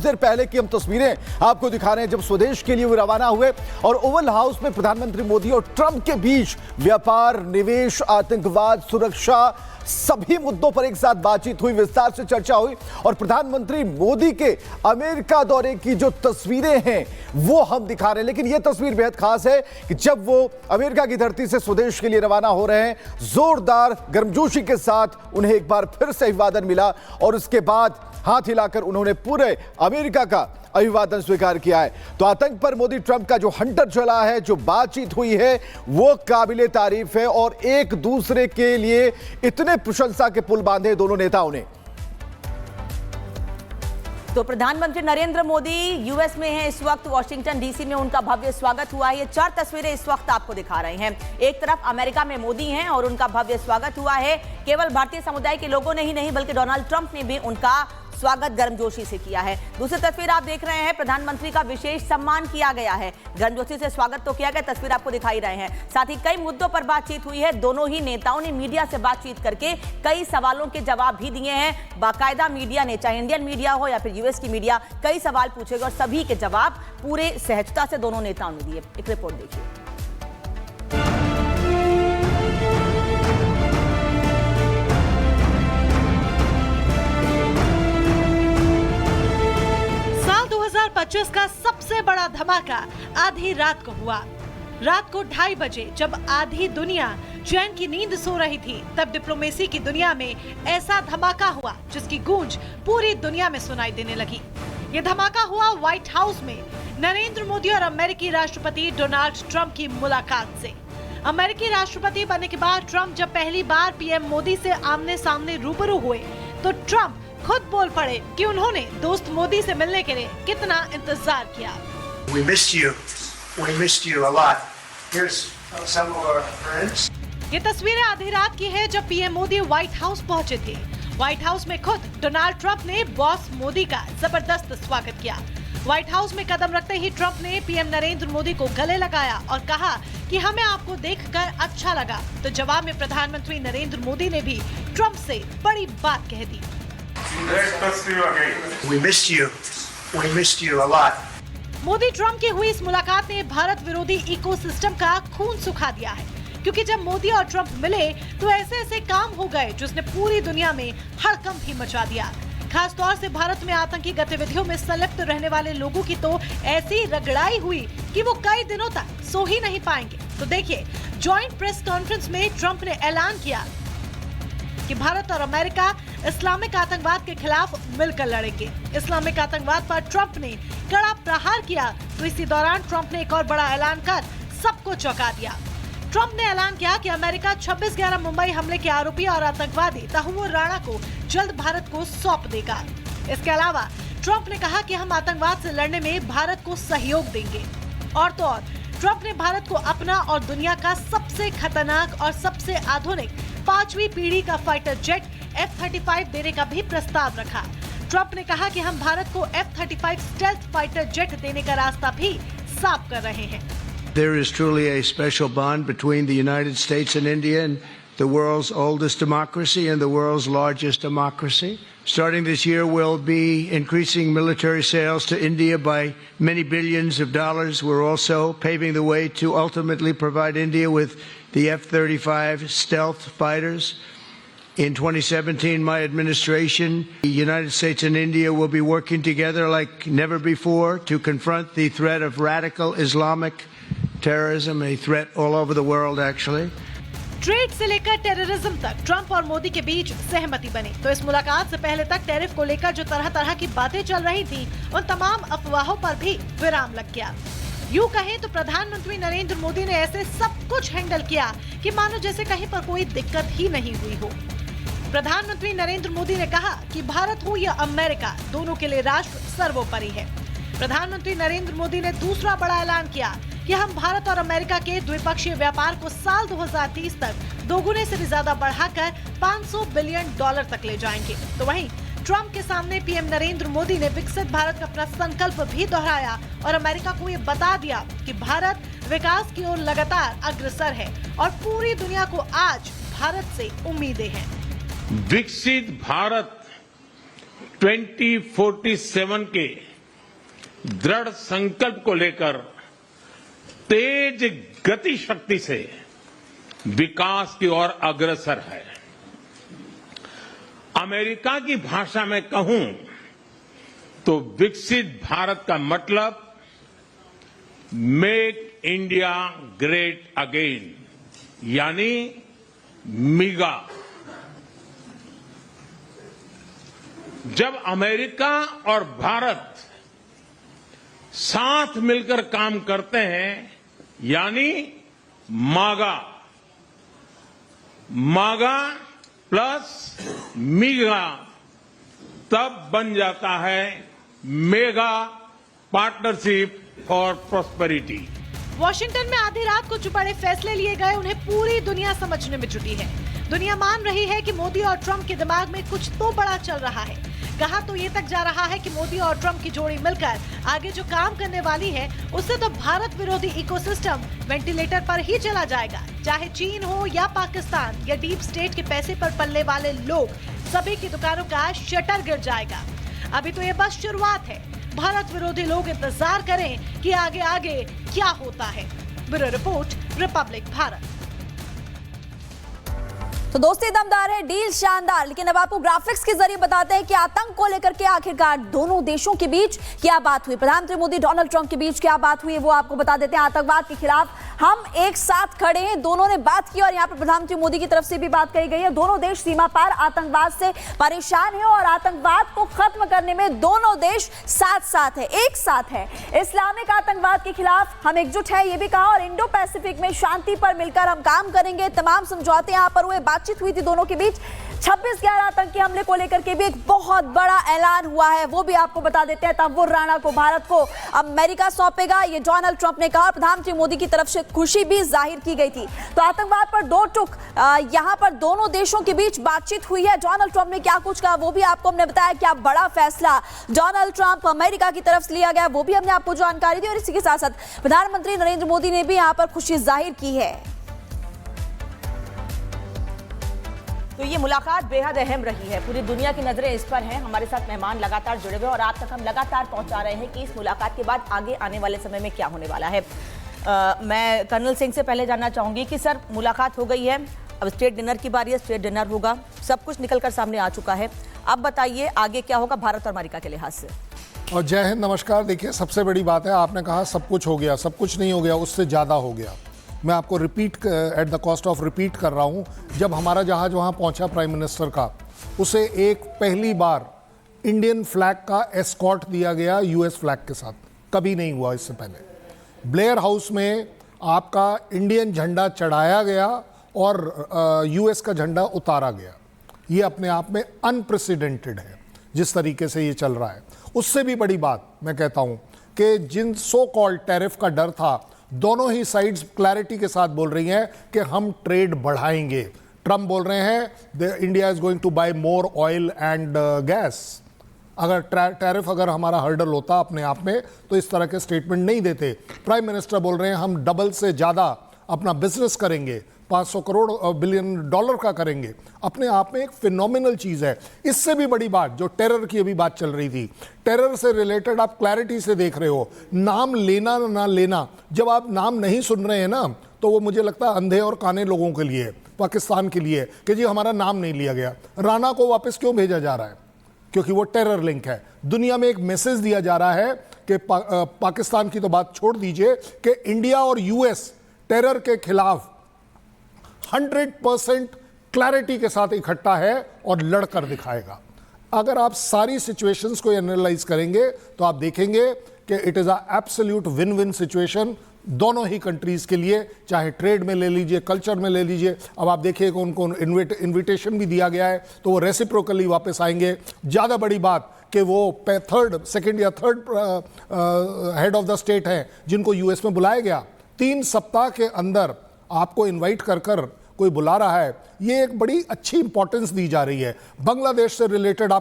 देर पहले की हम तस्वीरें आपको दिखा रहे हैं जब स्वदेश के लिए वो रवाना हुए और ओवल हाउस में प्रधानमंत्री मोदी और ट्रंप के बीच व्यापार, निवेश, आतंकवाद, सुरक्षा सभी मुद्दों पर एक साथ बातचीत हुई, विस्तार से चर्चा हुई। और प्रधानमंत्री मोदी के अमेरिका दौरे की जो तस्वीरें हैं वो हम दिखा रहे हैं, लेकिन यह तस्वीर बेहद खास है कि जब वो अमेरिका की धरती से स्वदेश के लिए रवाना हो रहे हैं, जोरदार गर्मजोशी के साथ उन्हें एक बार फिर से अभिवादन मिला और उसके बाद हाथ हिलाकर उन्होंने पूरे अमेरिका का अभिवादन स्वीकार किया है। तो आतंक पर मोदी ट्रंप का जो हंटर चला है, जो बातचीत हुई है, वो काबिले तारीफ है और एक दूसरे के लिए इतने प्रशंसा के पुल बांधे दोनों नेताओं ने। तो प्रधानमंत्री नरेंद्र मोदी यूएस में हैं इस वक्त, वॉशिंगटन डीसी में उनका भव्य स्वागत हुआ है। ये 4 तस्वीरें इस वक्त आपको दिखा रहे हैं। एक तरफ अमेरिका में मोदी हैं और उनका भव्य स्वागत हुआ है। केवल भारतीय समुदाय के लोगों ने ही नहीं बल्कि डोनाल्ड ट्रंप ने भी उनका स्वागत गर्मजोशी से किया है। दूसरी तस्वीर आप देख रहे हैं, प्रधानमंत्री का विशेष सम्मान किया गया है। गर्मजोशी से स्वागत तो किया गया, तस्वीर आपको दिखाई रहे हैं। साथ ही कई मुद्दों पर बातचीत हुई है। दोनों ही नेताओं ने मीडिया से बातचीत करके कई सवालों के जवाब भी दिए हैं। बाकायदा मीडिया ने, चाहे इंडियन मीडिया हो या फिर यूएस की मीडिया, कई सवाल पूछे गए और सभी के जवाब पूरे सहजता से दोनों नेताओं ने दिए। एक रिपोर्ट देखिए। साल 2025 का सबसे बड़ा धमाका आधी रात को हुआ। रात को 2:30 बजे जब आधी दुनिया चैन की नींद सो रही थी, तब डिप्लोमेसी की दुनिया में ऐसा धमाका हुआ जिसकी गूंज पूरी दुनिया में सुनाई देने लगी। ये धमाका हुआ व्हाइट हाउस में नरेंद्र मोदी और अमेरिकी राष्ट्रपति डोनाल्ड ट्रंप की मुलाकात से। अमेरिकी राष्ट्रपति बनने के बाद ट्रंप जब पहली बार पीएम मोदी से आमने सामने रूबरू हुए तो ट्रंप खुद बोल पड़े कि उन्होंने दोस्त मोदी से मिलने के लिए कितना इंतजार किया। We missed you a lot. Here's some of our friends. ये तस्वीरें आधी रात की है जब पीएम मोदी व्हाइट हाउस पहुंचे थे। व्हाइट हाउस में खुद डोनाल्ड ट्रंप ने बॉस मोदी का जबरदस्त स्वागत किया। व्हाइट हाउस में कदम रखते ही ट्रंप ने पीएम नरेंद्र मोदी को गले लगाया और कहा कि हमें आपको देखकर अच्छा लगा। तो जवाब में प्रधानमंत्री नरेंद्र मोदी ने भी ट्रंप से बड़ी बात कह दी। We missed you a lot. Modi Trump की हुई इस मुलाकात ने भारत विरोधी इकोसिस्टम का खून सुखा दिया है, क्योंकि जब मोदी और ट्रंप मिले तो ऐसे काम हो गए जिसने पूरी दुनिया में हड़कंप ही मचा दिया। खास तौर से भारत में आतंकी गतिविधियों में संलिप्त रहने वाले लोगों की तो ऐसी रगड़ाई हुई कि वो कई दिनों तक सो ही नहीं पाएंगे। तो देखिए, जॉइंट प्रेस कॉन्फ्रेंस में ट्रंप ने ऐलान किया कि भारत और अमेरिका इस्लामिक आतंकवाद के खिलाफ मिलकर लड़ेंगे। इस्लामिक आतंकवाद पर ट्रंप ने कड़ा प्रहार किया। तो इसी दौरान ट्रंप ने एक और बड़ा ऐलान कर सबको चौंका दिया। ट्रंप ने ऐलान किया कि अमेरिका 26/11 मुंबई हमले के आरोपी और आतंकवादी तहव्वुर राणा को जल्द भारत को सौंप देगा। इसके अलावा ट्रंप ने कहा कि हम आतंकवाद से लड़ने में भारत को सहयोग देंगे। और तो और ट्रंप ने भारत को अपना और दुनिया का सबसे खतरनाक और सबसे आधुनिक 5वीं पीढ़ी का फाइटर जेट F-35 देने का भी प्रस्ताव रखा। ट्रंप ने कहा कि हम भारत को F-35 स्टेल्थ फाइटर जेट देने का रास्ता भी साफ कर रहे हैं। There is truly a special bond between the United States and India, and the world's oldest democracy and the world's largest democracy. Starting this year, we'll be increasing military sales to India by many billions of dollars. We're also paving the way to ultimately provide India with the F-35 stealth fighters. In 2017, my administration, the United States and India will be working together like never before to confront the threat of radical Islamic terrorism, a threat all over the world actually. Trade से लेकर terrorism तक Trump और मोदी के बीच सहमति बनी। तो इस मुलाकात से पहले तक टैरिफ को लेकर जो तरह तरह की बातें चल रही थी, उन तमाम अफवाहों पर भी विराम लग गया। यूँ कहें तो प्रधानमंत्री नरेंद्र मोदी ने ऐसे सब कुछ हैंडल किया कि मानो जैसे कहीं पर कोई दिक्कत ही नहीं हुई हो। प्रधानमंत्री नरेंद्र मोदी ने कहा कि भारत हो या अमेरिका, दोनों के लिए राष्ट्र सर्वोपरि है। प्रधानमंत्री नरेंद्र मोदी ने दूसरा बड़ा ऐलान किया कि हम भारत और अमेरिका के द्विपक्षीय व्यापार को साल 2030 तक दोगुने से भी ज्यादा बढ़ाकर $500 बिलियन तक ले जाएंगे। तो वहीं ट्रंप के सामने पीएम नरेंद्र मोदी ने विकसित भारत का अपना संकल्प भी दोहराया और अमेरिका को ये बता दिया कि भारत विकास की ओर लगातार अग्रसर है और पूरी दुनिया को आज भारत से उम्मीदें हैं। विकसित भारत 2047 के दृढ़ संकल्प को लेकर तेज गति शक्ति से विकास की ओर अग्रसर है। अमेरिका की भाषा में कहूं तो विकसित भारत का मतलब मेक इंडिया ग्रेट अगेन, यानी मिगा। जब अमेरिका और भारत साथ मिलकर काम करते हैं, यानी मागा, मागा प्लस मिगा, तब बन जाता है mega partnership for prosperity. Washington में आधी रात को जो बड़े फैसले लिए गए उन्हें पूरी दुनिया समझने में जुटी है। दुनिया मान रही है कि मोदी और ट्रंप के दिमाग में कुछ तो बड़ा चल रहा है। कहा तो ये तक जा रहा है कि मोदी और ट्रंप की जोड़ी मिलकर आगे जो काम करने वाली है उससे तो भारत विरोधी इकोसिस्टम वेंटिलेटर पर ही चला जाएगा। चाहे चीन हो या पाकिस्तान या डीप स्टेट के पैसे पर पलने वाले लोग, सभी की दुकानों का शटर गिर जाएगा। अभी तो ये बस शुरुआत है। भारत विरोधी लोग इंतजार करें कि आगे आगे क्या होता है। Bureau report, Republic Bharat. तो दोस्ती दमदार है, डील शानदार, लेकिन अब आपको ग्राफिक्स के जरिए बताते हैं कि आतंक को लेकर के आखिरकार दोनों देशों के बीच क्या बात हुई। प्रधानमंत्री मोदी डोनाल्ड ट्रंप के बीच क्या बात हुई वो आपको बता देते हैं। आतंकवाद के खिलाफ हम एक साथ खड़े हैं, दोनों ने बात की और यहाँ पर प्रधानमंत्री मोदी की तरफ से भी बात कही गई है। दोनों देश सीमा पार आतंकवाद से परेशान है और आतंकवाद को खत्म करने में दोनों देश साथ साथ है, एक साथ है। इस्लामिक आतंकवाद के खिलाफ हम एकजुट है, ये भी कहा, और इंडो पैसिफिक में शांति पर मिलकर हम काम करेंगे। तमाम समझौते यहाँ पर हुए, बातचीत हुई थी दोनों के बीच। 26/11 आतंकी हमले को लेकर के भी एक बहुत बड़ा ऐलान हुआ है, वो भी आपको बता देते हैं। तंबुर राणा को भारत को अमेरिका सौंपेगा, ये डोनाल्ड ट्रंप ने कहा। प्रधानमंत्री मोदी की तरफ से खुशी भी जाहिर की गई थी। तो आतंकवाद पर दो टुक यहां पर दोनों देशों के बीच बातचीत हुई है। डोनाल्ड ट्रंप ने क्या कुछ कहा वो भी आपको हमने बताया। क्या बड़ा फैसला डोनाल्ड ट्रंप अमेरिका की तरफ से लिया गया वो भी हमने आपको जानकारी दी। और इसी के साथ साथ प्रधानमंत्री नरेंद्र मोदी ने भी यहां पर खुशी जाहिर की है। तो ये मुलाकात बेहद अहम रही है, पूरी दुनिया की नजरें इस पर हैं। हमारे साथ मेहमान लगातार जुड़े हुए और आप तक हम लगातार पहुंचा रहे हैं कि इस मुलाकात के बाद आगे आने वाले समय में क्या होने वाला है। मैं कर्नल सिंह से पहले जानना चाहूंगी कि सर, मुलाकात हो गई है, अब स्टेट डिनर की बारी है, स्टेट डिनर होगा, सब कुछ निकलकर सामने आ चुका है। अब बताइए आगे क्या होगा भारत और अमेरिका के लिहाज से। और जय हिंद, नमस्कार। देखिए, सबसे बड़ी बात है, आपने कहा सब कुछ हो गया, सब कुछ नहीं हो गया, उससे ज़्यादा हो गया। मैं आपको repeat at the cost of repeat कर रहा हूं। जब हमारा जहाज वहां पहुंचा प्राइम मिनिस्टर का, उसे एक पहली बार इंडियन फ्लैग का एस्कॉर्ट दिया गया यूएस फ्लैग के साथ। कभी नहीं हुआ इससे पहले। ब्लेयर हाउस में आपका इंडियन झंडा चढ़ाया गया और यूएस का झंडा उतारा गया। ये अपने आप में अनप्रेसिडेंटेड है जिस तरीके से ये चल रहा है। उससे भी बड़ी बात मैं कहता हूं कि जिन सो कॉल्ड टैरिफ का डर था, दोनों ही साइड्स क्लैरिटी के साथ बोल रही हैं कि हम ट्रेड बढ़ाएंगे। ट्रम्प बोल रहे हैं India is going to buy more oil and gas. अगर टैरिफ अगर हमारा हर्डल होता अपने आप में तो इस तरह के स्टेटमेंट नहीं देते। प्राइम मिनिस्टर बोल रहे हैं हम डबल से ज़्यादा अपना बिजनेस करेंगे, 500 करोड़ बिलियन डॉलर का करेंगे। अपने आप में एक फिनोमिनल चीज़ है। इससे भी बड़ी बात, जो टेरर की अभी बात चल रही थी, टेरर से रिलेटेड आप क्लैरिटी से देख रहे हो, नाम लेना ना लेना। जब आप नाम नहीं सुन रहे हैं ना, तो वो मुझे लगता है अंधे और काने लोगों के लिए, पाकिस्तान के लिए, कि जी हमारा नाम नहीं लिया गया। राणा को वापस क्यों भेजा जा रहा है? क्योंकि वो टेरर लिंक है। दुनिया में एक मैसेज दिया जा रहा है कि पाकिस्तान की तो बात छोड़ दीजिए कि इंडिया और यूएस टेरर के खिलाफ 100% क्लैरिटी के साथ इकट्ठा है और लड़कर दिखाएगा। अगर आप सारी सिचुएशंस को एनालाइज करेंगे तो आप देखेंगे कि it is a absolute win win situation दोनों ही कंट्रीज़ के लिए, चाहे ट्रेड में ले लीजिए, कल्चर में ले लीजिए। अब आप देखिए कि उनको इन्विटेशन भी दिया गया है, तो वो रेसिप्रोकली वापस आएंगे। ज़्यादा बड़ी बात कि वो सेकंड या third head of the state हैं जिनको यूएस में बुलाया गया। 3 सप्ताह के अंदर आपको इन्वाइट कर कोई बुला रहा है, ये एक बड़ी अच्छी इंपॉर्टेंस दी जा रही है। बांग्लादेश से रिलेटेड